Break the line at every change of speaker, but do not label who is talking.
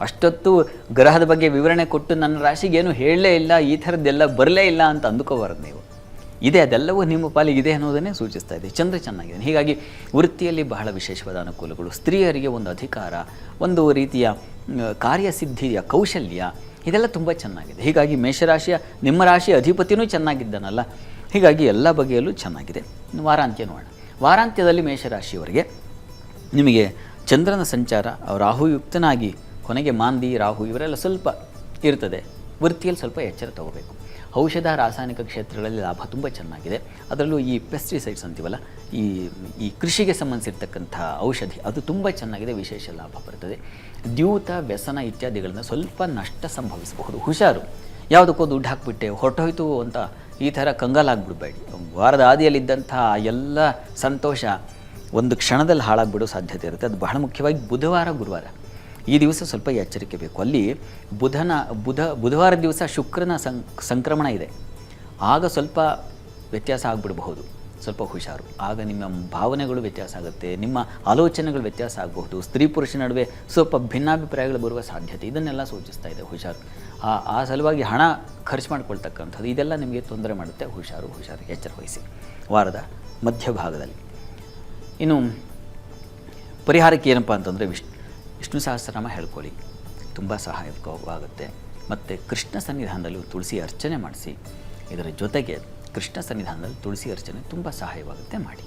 ಅಷ್ಟೊತ್ತು ಗ್ರಹದ ಬಗ್ಗೆ ವಿವರಣೆ ಕೊಟ್ಟು ನನ್ನ ರಾಶಿಗೆ ಏನು ಹೇಳಲೇ ಇಲ್ಲ, ಈ ಥರದ್ದೆಲ್ಲ ಬರಲೇ ಇಲ್ಲ ಅಂತ ಅಂದುಕೋಬಾರ್ದು ನೀವು. ಇದೆ, ಅದೆಲ್ಲವೂ ನಿಮ್ಮ ಪಾಲಿಗೆ ಇದೆ ಅನ್ನೋದನ್ನೇ ಸೂಚಿಸ್ತಾ ಇದೆ. ಚಂದ್ರ ಚೆನ್ನಾಗಿದೆ. ಹೀಗಾಗಿ ವೃತ್ತಿಯಲ್ಲಿ ಬಹಳ ವಿಶೇಷವಾದ ಅನುಕೂಲಗಳು, ಸ್ತ್ರೀಯರಿಗೆ ಒಂದು ಅಧಿಕಾರ, ಒಂದು ರೀತಿಯ ಕಾರ್ಯಸಿದ್ಧಿಯ ಕೌಶಲ್ಯ, ಇದೆಲ್ಲ ತುಂಬ ಚೆನ್ನಾಗಿದೆ. ಹೀಗಾಗಿ ಮೇಷರಾಶಿಯ ನಿಮ್ಮ ರಾಶಿಯ ಅಧಿಪತಿಯೂ ಚೆನ್ನಾಗಿದ್ದಾನಲ್ಲ, ಹೀಗಾಗಿ ಎಲ್ಲ ಬಗೆಯಲ್ಲೂ ಚೆನ್ನಾಗಿದೆ. ವಾರಾಂತ್ಯ ನೋಡೋಣ. ವಾರಾಂತ್ಯದಲ್ಲಿ ಮೇಷರಾಶಿಯವರಿಗೆ ನಿಮಗೆ ಚಂದ್ರನ ಸಂಚಾರ ರಾಹುಯುಕ್ತನಾಗಿ ಕೊನೆಗೆ ಮಾಂದಿ ರಾಹು ಇವರೆಲ್ಲ ಸ್ವಲ್ಪ ಇರ್ತದೆ. ವೃತ್ತಿಯಲ್ಲಿ ಸ್ವಲ್ಪ ಎಚ್ಚರ ತಗೋಬೇಕು. ಔಷಧ ರಾಸಾಯನಿಕ ಕ್ಷೇತ್ರಗಳಲ್ಲಿ ಲಾಭ ತುಂಬ ಚೆನ್ನಾಗಿದೆ. ಅದರಲ್ಲೂ ಈ ಪೆಸ್ಟಿಸೈಡ್ಸ್ ಅಂತೀವಲ್ಲ, ಈ ಕೃಷಿಗೆ ಸಂಬಂಧಿಸಿರ್ತಕ್ಕಂಥ ಔಷಧಿ ಅದು ತುಂಬ ಚೆನ್ನಾಗಿದೆ, ವಿಶೇಷ ಲಾಭ ಬರ್ತದೆ. ದ್ಯೂತ ವ್ಯಸನ ಇತ್ಯಾದಿಗಳಿಂದ ಸ್ವಲ್ಪ ನಷ್ಟ ಸಂಭವಿಸಬಹುದು. ಹುಷಾರು. ಯಾವುದಕ್ಕೋ ದುಡ್ಡು ಹಾಕಿಬಿಟ್ಟೆ ಹೊರಟೋಯ್ತು ಅಂತ ಈ ಥರ ಕಂಗಾಲಾಗ್ಬಿಡ್ಬೇಡಿ. ವಾರದ ಆದಿಯಲ್ಲಿದ್ದಂಥ ಎಲ್ಲ ಸಂತೋಷ ಒಂದು ಕ್ಷಣದಲ್ಲಿ ಹಾಳಾಗ್ಬಿಡೋ ಸಾಧ್ಯತೆ ಇರುತ್ತೆ. ಅದು ಬಹಳ ಮುಖ್ಯವಾಗಿ ಬುಧವಾರ ಗುರುವಾರ ಈ ದಿವಸ ಸ್ವಲ್ಪ ಎಚ್ಚರಿಕೆ ಬೇಕು. ಅಲ್ಲಿ ಬುಧವಾರ ದಿವಸ ಶುಕ್ರನ ಸಂಕ್ರಮಣ ಇದೆ. ಆಗ ಸ್ವಲ್ಪ ವ್ಯತ್ಯಾಸ ಆಗಿಬಿಡಬಹುದು. ಸ್ವಲ್ಪ ಹುಷಾರು. ಆಗ ನಿಮ್ಮ ಭಾವನೆಗಳು ವ್ಯತ್ಯಾಸ ಆಗುತ್ತೆ, ನಿಮ್ಮ ಆಲೋಚನೆಗಳು ವ್ಯತ್ಯಾಸ ಆಗಬಹುದು. ಸ್ತ್ರೀ ಪುರುಷ ನಡುವೆ ಸ್ವಲ್ಪ ಭಿನ್ನಾಭಿಪ್ರಾಯಗಳು ಬರುವ ಸಾಧ್ಯತೆ, ಇದನ್ನೆಲ್ಲ ಸೂಚಿಸ್ತಾ ಇದೆ. ಹುಷಾರು. ಆ ಸಲುವಾಗಿ ಹಣ ಖರ್ಚು ಮಾಡ್ಕೊಳ್ತಕ್ಕಂಥದ್ದು ಇದೆಲ್ಲ ನಿಮಗೆ ತೊಂದರೆ ಮಾಡುತ್ತೆ. ಹುಷಾರು ಎಚ್ಚರ ವಹಿಸಿ ವಾರದ ಮಧ್ಯಭಾಗದಲ್ಲಿ. ಇನ್ನು ಪರಿಹಾರಕ್ಕೆ ಏನಪ್ಪ ಅಂತಂದರೆ ವಿಷ್ಣು ಸಹಸ್ರನಾಮ ಹೇಳ್ಕೊಳ್ಳಿ, ತುಂಬ ಸಹಾಯಕವಾಗುತ್ತೆ. ಮತ್ತು ಕೃಷ್ಣ ಸನ್ನಿಧಾನದಲ್ಲಿ ತುಳಸಿ ಅರ್ಚನೆ ಮಾಡಿಸಿ. ಇದರ ಜೊತೆಗೆ ಕೃಷ್ಣ ಸನ್ನಿಧಾನದಲ್ಲಿ ತುಳಸಿ ಅರ್ಚನೆ ತುಂಬ ಸಹಾಯವಾಗುತ್ತೆ, ಮಾಡಿ.